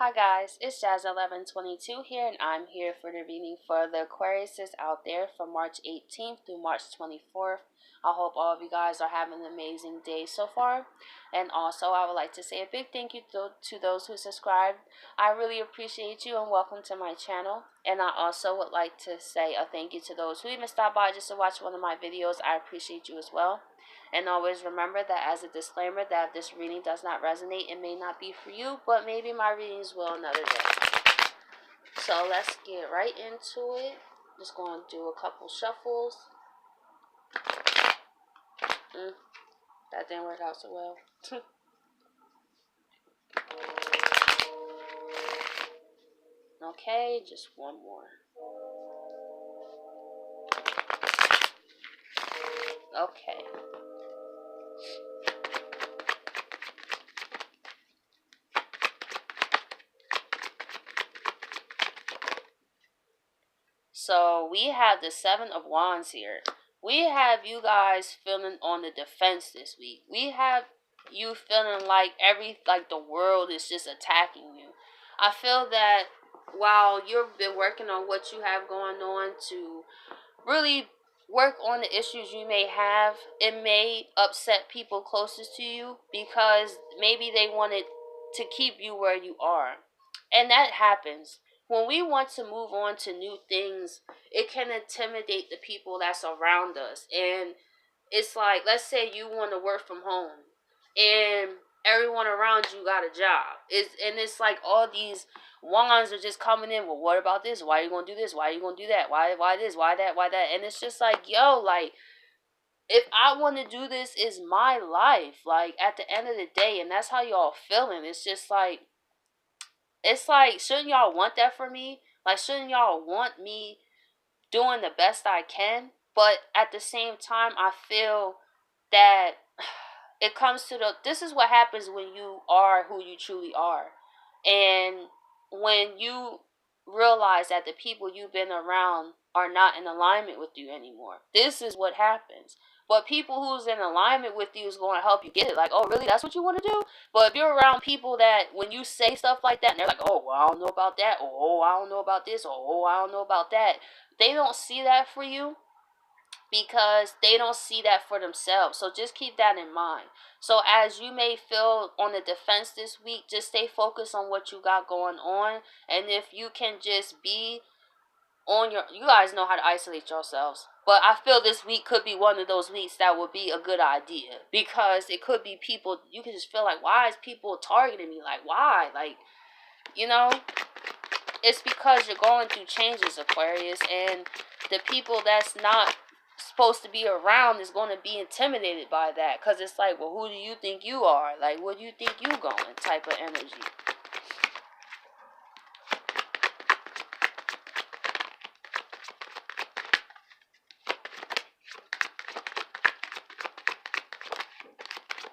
Hi guys, it's Jazz1122 here, and I'm here for the reading for the Aquariuses out there from March 18th through March 24th. I hope all of you guys are having an amazing day so far. And also, I would like to say a big thank you to those who subscribed. I really appreciate you and welcome to my channel. And I also would like to say a thank you to those who even stopped by just to watch one of my videos. I appreciate you as well. And always remember that as a disclaimer that if this reading does not resonate, it may not be for you, but maybe my readings will another day. So let's get right into it. Just going to do a couple shuffles. That didn't work out so well. Okay, just one more. Okay. So we have the Seven of Wands here. We have you guys feeling on the defense this week. We have you feeling like the world is just attacking you. I feel that while you've been working on what you have going on to really work on the issues you may have, it may upset people closest to you because maybe they wanted to keep you where you are. And that happens. When we want to move on to new things, it can intimidate the people that's around us. And it's like, let's say you want to work from home and everyone around you got a job. It's like all these wands are just coming in. Well, what about this? Why are you going to do this? Why are you going to do that? Why this? Why that? Why that? And it's just like, yo, like, if I want to do this, is my life. Like, at the end of the day, and that's how y'all feeling. It's just like, shouldn't y'all want that for me? Like, shouldn't y'all want me doing the best I can? But at the same time, I feel that it comes to this is what happens when you are who you truly are. And when you realize that the people you've been around are not in alignment with you anymore, this is what happens. But people who's in alignment with you is going to help you get it. Like, oh, really? That's what you want to do? But if you're around people that when you say stuff like that, and they're like, oh, well, I don't know about that. Or, oh, I don't know about this. Or, oh, I don't know about that. They don't see that for you because they don't see that for themselves. So just keep that in mind. So as you may feel on the defense this week, just stay focused on what you got going on. And if you can just be on you guys know how to isolate yourselves. But I feel this week could be one of those weeks that would be a good idea. Because it could be people, you can just feel like, why is people targeting me? Like, why? Like, you know, it's because you're going through changes, Aquarius. And the people that's not supposed to be around is going to be intimidated by that. Because it's like, well, who do you think you are? Like, where do you think you going? Type of energy.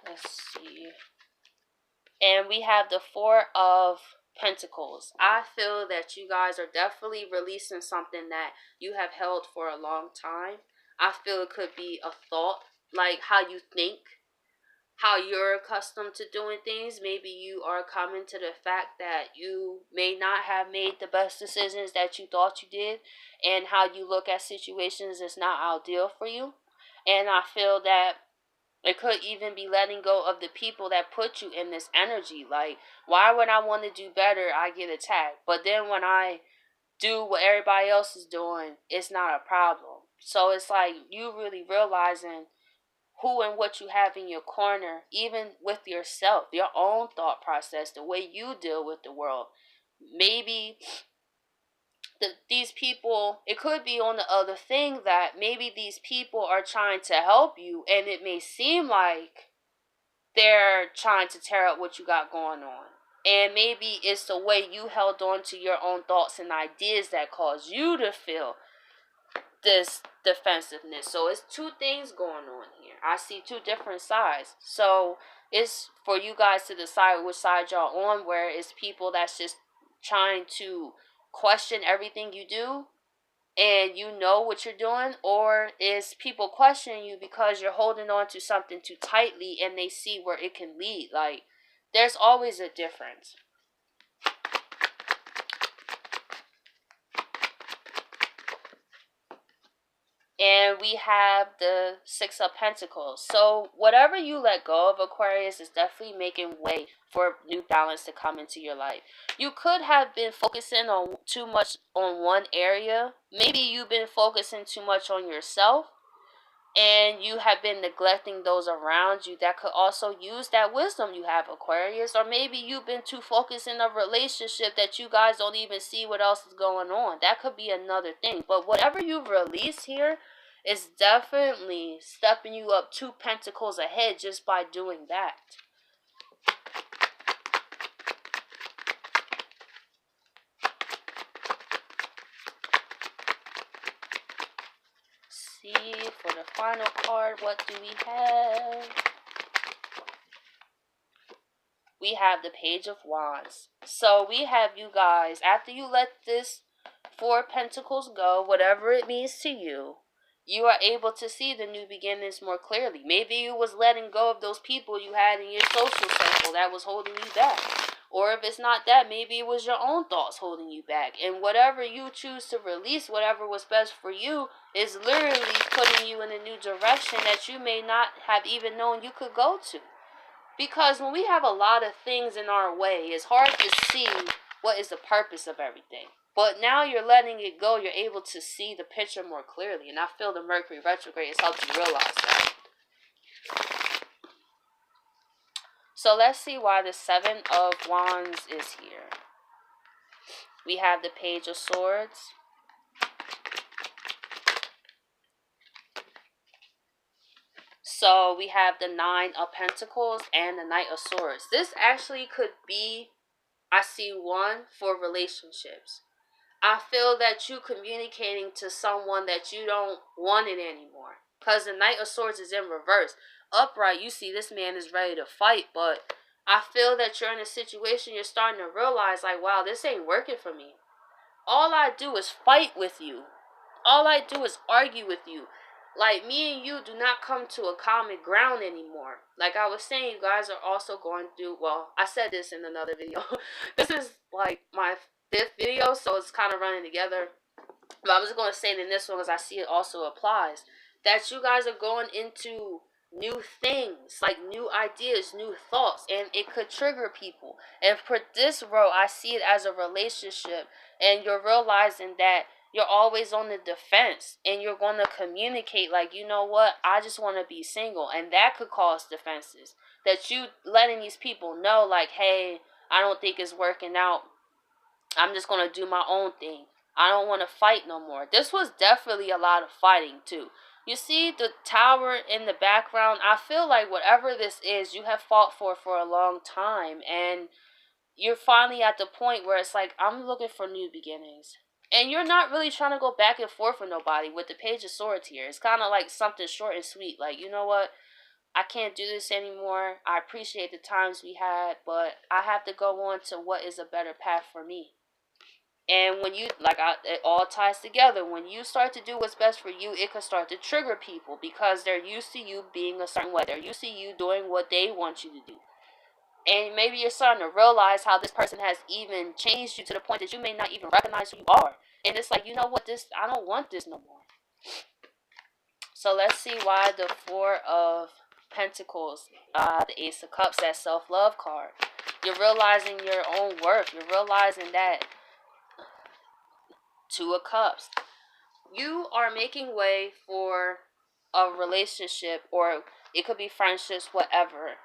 Let's see. And we have the Four of Pentacles. I feel that you guys are definitely releasing something that you have held for a long time. I feel it could be a thought, like how you think, how you're accustomed to doing things. Maybe you are coming to the fact that you may not have made the best decisions that you thought you did, and how you look at situations is not ideal for you. And I feel that it could even be letting go of the people that put you in this energy. Like, why would I want to do better? I get attacked. But then when I do what everybody else is doing, it's not a problem. So it's like you really realizing who and what you have in your corner, even with yourself, your own thought process, the way you deal with the world. Maybe these people, it could be on the other thing that maybe these people are trying to help you, and it may seem like they're trying to tear up what you got going on. And maybe it's the way you held on to your own thoughts and ideas that caused you to feel this defensiveness. So it's two things going on here. I see two different sides. So it's for you guys to decide which side y'all on, where it's people that's just trying to question everything you do and you know what you're doing, or is people questioning you because you're holding on to something too tightly and they see where it can lead. Like, there's always a difference. And we have the Six of Pentacles. So whatever you let go of, Aquarius, is definitely making way for new balance to come into your life. You could have been focusing on too much on one area. Maybe you've been focusing too much on yourself, and you have been neglecting those around you that could also use that wisdom you have, Aquarius. Or maybe you've been too focused in a relationship that you guys don't even see what else is going on. That could be another thing. But whatever you've released here is definitely stepping you up 2 pentacles ahead just by doing that. See, for the final card, what do we have? We have the Page of Wands. So we have you guys, after you let this 4 pentacles go, whatever it means to you, you are able to see the new beginnings more clearly. Maybe it was letting go of those people you had in your social circle that was holding you back. Or if it's not that, maybe it was your own thoughts holding you back. And whatever you choose to release, whatever was best for you, is literally putting you in a new direction that you may not have even known you could go to. Because when we have a lot of things in our way, it's hard to see what is the purpose of everything. But now you're letting it go, you're able to see the picture more clearly. And I feel the Mercury retrograde has helped you realize that. So let's see why the 7 of Wands is here. We have the Page of Swords. So we have the 9 of Pentacles and the Knight of Swords. This actually could be, I see one for relationships. I feel that you communicating to someone that you don't want it anymore. Because the Knight of Swords is in reverse. Upright, you see this man is ready to fight. But I feel that you're in a situation you're starting to realize, like, wow, this ain't working for me. All I do is fight with you. All I do is argue with you. Like, me and you do not come to a common ground anymore. Like I was saying, you guys are also going through, well, I said this in another video. This is like my 5th video, so it's kind of running together. But I'm just going to say it in this one because I see it also applies. That you guys are going into new things, like new ideas, new thoughts, and it could trigger people. And for this row, I see it as a relationship, and you're realizing that you're always on the defense, and you're going to communicate like, you know what, I just want to be single. And that could cause defenses. That you letting these people know, like, hey, I don't think it's working out. I'm just going to do my own thing. I don't want to fight no more. This was definitely a lot of fighting too. You see the tower in the background? I feel like whatever this is, you have fought for a long time. And you're finally at the point where it's like, I'm looking for new beginnings. And you're not really trying to go back and forth with nobody with the Page of Swords here. It's kind of like something short and sweet. Like, you know what? I can't do this anymore. I appreciate the times we had, but I have to go on to what is a better path for me. And when you, it all ties together. When you start to do what's best for you, it can start to trigger people because they're used to you being a certain way. They're used to you doing what they want you to do. And maybe you're starting to realize how this person has even changed you to the point that you may not even recognize who you are. And it's like, you know what, I don't want this no more. So let's see why the 4 of Pentacles, the Ace of Cups, that self-love card. You're realizing your own worth. You're realizing that 2 of Cups. You are making way for a relationship, or it could be friendships, whatever.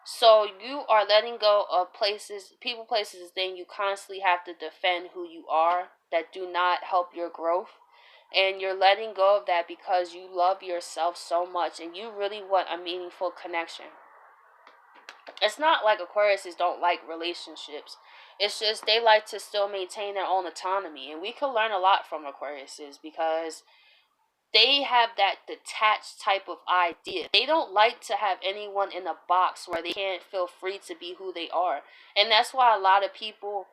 So you are letting go of places, people, places, then you constantly have to defend who you are that do not help your growth. And you're letting go of that because you love yourself so much and you really want a meaningful connection. It's not like Aquariuses don't like relationships. It's just they like to still maintain their own autonomy. And we can learn a lot from Aquariuses because they have that detached type of idea. They don't like to have anyone in a box where they can't feel free to be who they are. And that's why a lot of people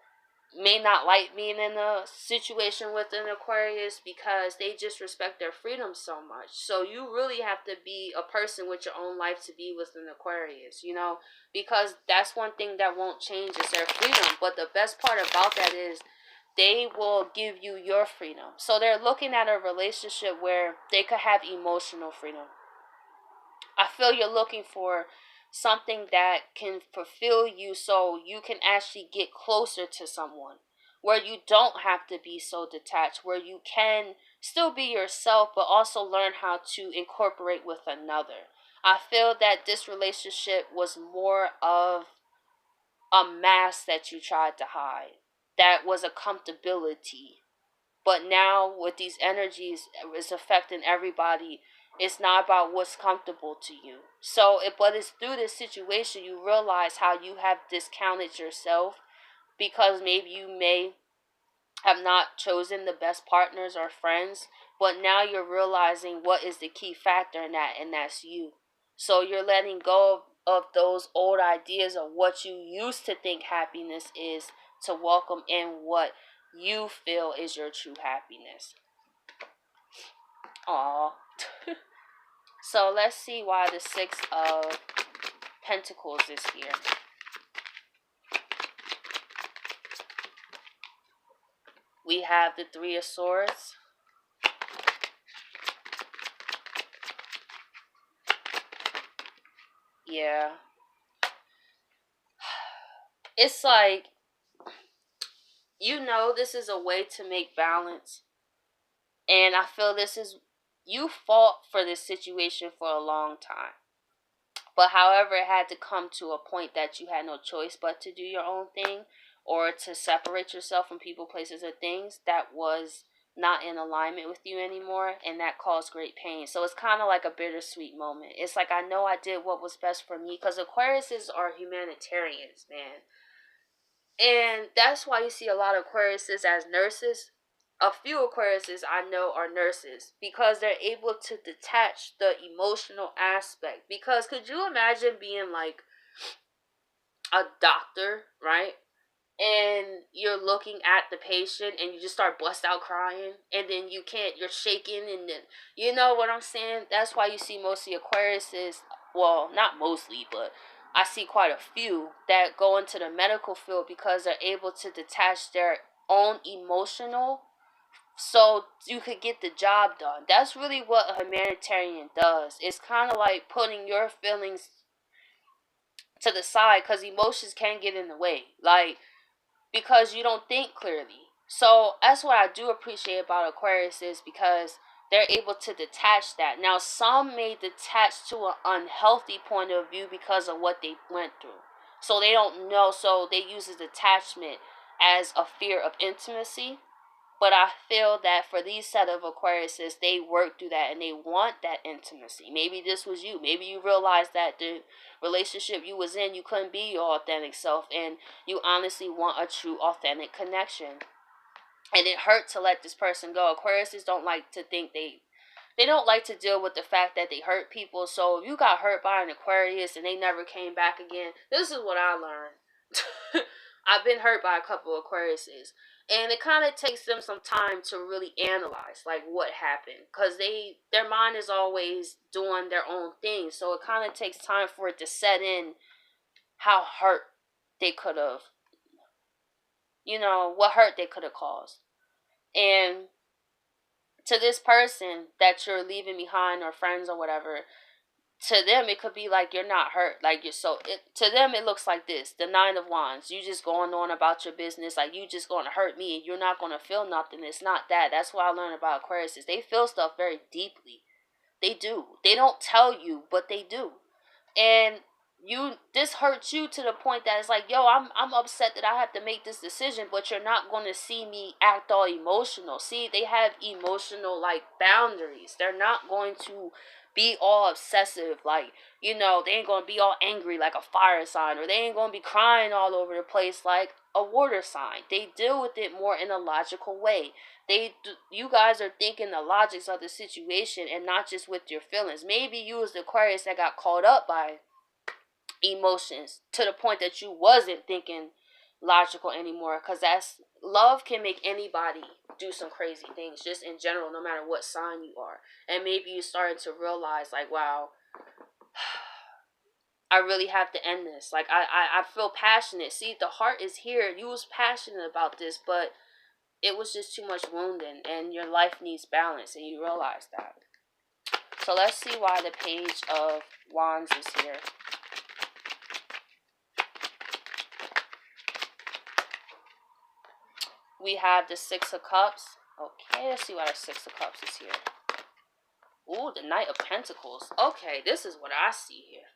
may not like being in a situation with an Aquarius because they just respect their freedom so much. So you really have to be a person with your own life to be with an Aquarius, you know, because that's one thing that won't change is their freedom. But the best part about that is they will give you your freedom. So they're looking at a relationship where they could have emotional freedom. I feel you're looking for something that can fulfill you so you can actually get closer to someone, where you don't have to be so detached, where you can still be yourself but also learn how to incorporate with another. I feel that this relationship was more of a mask that you tried to hide. That was a comfortability. But now with these energies, it's affecting everybody. It's not about what's comfortable to you. But it's through this situation you realize how you have discounted yourself, because maybe you may have not chosen the best partners or friends, but now you're realizing what is the key factor in that, and that's you. So you're letting go of those old ideas of what you used to think happiness is, to welcome in what you feel is your true happiness. Aww. So let's see why the Six of Pentacles is here. We have the Three of Swords. Yeah. It's like, this is a way to make balance. And I feel you fought for this situation for a long time. But however, it had to come to a point that you had no choice but to do your own thing, or to separate yourself from people, places, or things that was not in alignment with you anymore, and that caused great pain. So it's kind of like a bittersweet moment. It's like, I know I did what was best for me, because Aquariuses are humanitarians, man. And that's why you see a lot of Aquariuses as nurses. A few Aquariuses I know are nurses, because they're able to detach the emotional aspect. Because could you imagine being like a doctor, right? And you're looking at the patient and you just start bust out crying, and then you're shaking, and then, you know what I'm saying? That's why you see mostly Aquariuses, well, not mostly, but I see quite a few that go into the medical field, because they're able to detach their own emotional, so you could get the job done. That's really what a humanitarian does. It's kind of like putting your feelings to the side, because emotions can get in the way. Like, because you don't think clearly. So that's what I do appreciate about Aquarius, is because they're able to detach that. Now, some may detach to an unhealthy point of view because of what they went through. So they don't know. So they use the detachment as a fear of intimacy. But I feel that for these set of Aquariuses, they work through that and they want that intimacy. Maybe this was you. Maybe you realized that the relationship you was in, you couldn't be your authentic self, and you honestly want a true authentic connection. And it hurt to let this person go. Aquariuses don't like to think they don't like to deal with the fact that they hurt people. So if you got hurt by an Aquarius and they never came back again, this is what I learned. I've been hurt by a couple of Aquariuses. And it kind of takes them some time to really analyze, like, what happened. Because their mind is always doing their own thing. So it kind of takes time for it to set in how hurt they could have, what hurt they could have caused. And to this person that you're leaving behind, or friends or whatever, to them it could be like you're not hurt, like to them it looks like this: the Nine of Wands. You just going on about your business, like you just going to hurt me and you're not going to feel nothing. It's not that. That's what I learned about Aquarius, is they feel stuff very deeply. They do. They don't tell you, but they do. And this hurts you to the point that it's like, yo, I'm upset that I have to make this decision, but you're not going to see me act all emotional. See, they have emotional, like, boundaries. They're not going to be all obsessive, like, they ain't going to be all angry like a fire sign, or they ain't going to be crying all over the place like a water sign. They deal with it more in a logical way. You guys are thinking the logics of the situation and not just with your feelings. Maybe you was the Aquarius that got caught up by emotions to the point that you wasn't thinking logical anymore, because love can make anybody do some crazy things, just in general, no matter what sign you are. And maybe you started to realize, like, wow, I really have to end this. Like, I feel passionate. See, the heart is here. You was passionate about this, but it was just too much wounding, and your life needs balance, and you realize that. So let's see why the Page of Wands is here. We have the Six of Cups. Okay, let's see why the Six of Cups is here. Ooh, the Knight of Pentacles. Okay, this is what I see here.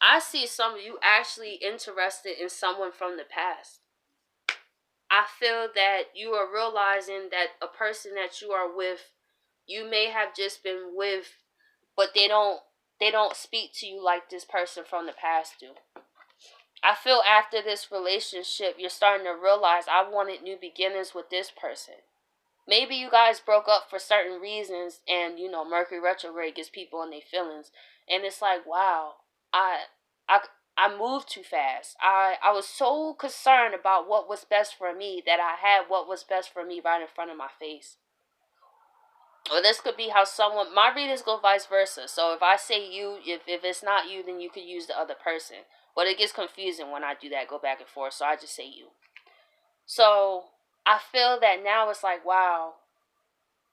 I see some of you actually interested in someone from the past. I feel that you are realizing that a person that you are with, you may have just been with, but they don't speak to you like this person from the past do. I feel after this relationship, you're starting to realize I wanted new beginnings with this person. Maybe you guys broke up for certain reasons, and you know Mercury retrograde gets people in their feelings, and it's like, wow, I I moved too fast. I was so concerned about what was best for me that I had what was best for me right in front of my face. Or this could be how someone, my readings go vice versa. So if I say you, if it's not you, then you could use the other person. But it gets confusing when I do that, go back and forth. So I just say you. So I feel that now it's like, wow,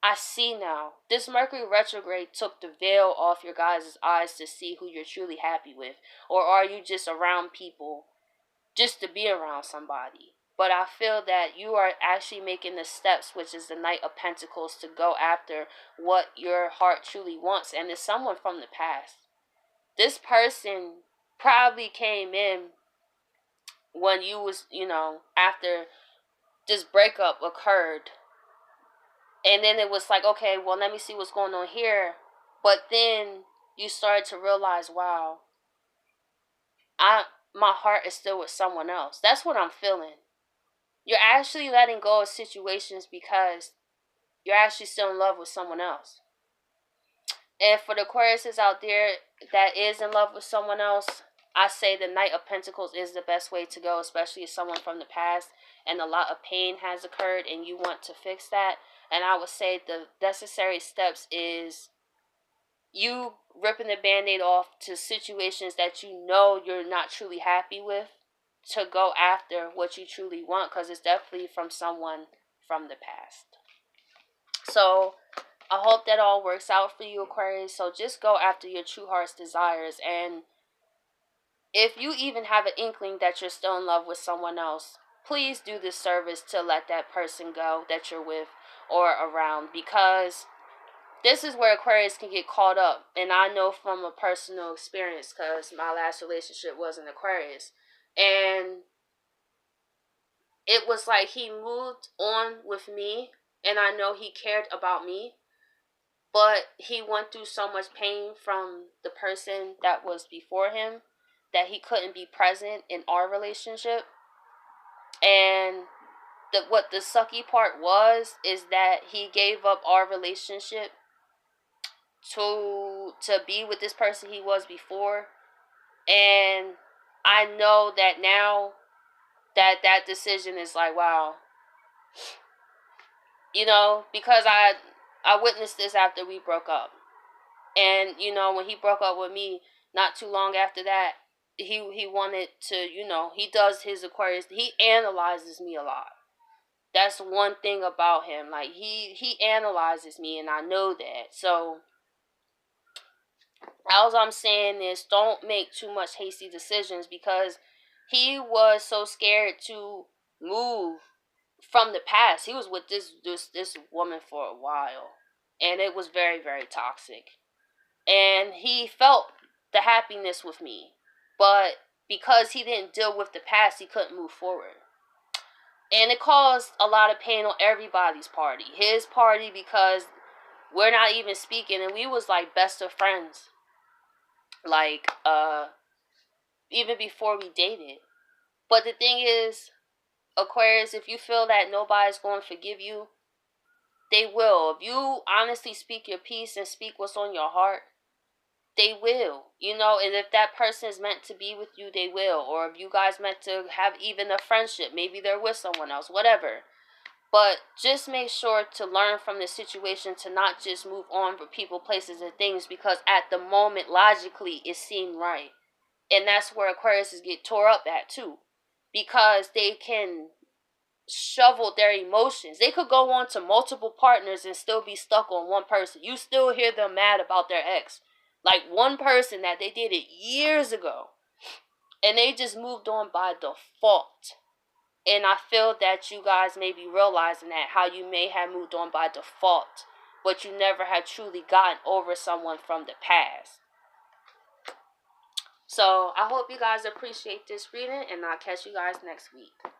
I see now. This Mercury retrograde took the veil off your guys' eyes to see who you're truly happy with. Or are you just around people just to be around somebody? But I feel that you are actually making the steps, which is the Knight of Pentacles, to go after what your heart truly wants. And it's someone from the past. This person probably came in when you was, after this breakup occurred. And then it was like, okay, well, let me see what's going on here. But then you started to realize, wow, my heart is still with someone else. That's what I'm feeling. You're actually letting go of situations because you're actually still in love with someone else. And for the Aquariuses out there that is in love with someone else, I say the Knight of Pentacles is the best way to go, especially if someone from the past and a lot of pain has occurred and you want to fix that. And I would say the necessary steps is you ripping the Band-Aid off to situations that you know you're not truly happy with, to go after what you truly want, because it's definitely from someone from the past. So I hope that all works out for you, Aquarius. So just go after your true heart's desires. And if you even have an inkling that you're still in love with someone else, please do this service to let that person go that you're with or around, because this is where Aquarius can get caught up. And I know from a personal experience, because my last relationship was an Aquarius. And it was like he moved on with me, and I know he cared about me, but he went through so much pain from the person that was before him that he couldn't be present in our relationship. And what the sucky part was is that he gave up our relationship to be with this person he was before. And I know that now that decision is like, wow, because I witnessed this after we broke up. And when he broke up with me, not too long after that, he wanted to, he does his Aquarius, he analyzes me a lot. That's one thing about him. Like, he analyzes me, and I know that. So all I'm saying is, don't make too much hasty decisions, because he was so scared to move from the past. He was with this woman for a while, and it was very, very toxic. And he felt the happiness with me, but because he didn't deal with the past, he couldn't move forward. And it caused a lot of pain on everybody's party. His party, because we're not even speaking, and we was like best of friends. Like, even before we dated. But the thing is, Aquarius, if you feel that nobody's going to forgive you, they will. If you honestly speak your piece and speak what's on your heart, they will. And if that person is meant to be with you, they will. Or if you guys meant to have even a friendship, maybe they're with someone else, whatever. But just make sure to learn from the situation, to not just move on for people, places, and things, because at the moment, logically, it seemed right. And that's where Aquariuses get tore up at, too. Because they can shoveled their emotions. They could go on to multiple partners and still be stuck on one person. You still hear them mad about their ex. Like one person that they did it years ago. And they just moved on by default. And I feel that you guys may be realizing that, how you may have moved on by default, but you never had truly gotten over someone from the past. So I hope you guys appreciate this reading, and I'll catch you guys next week.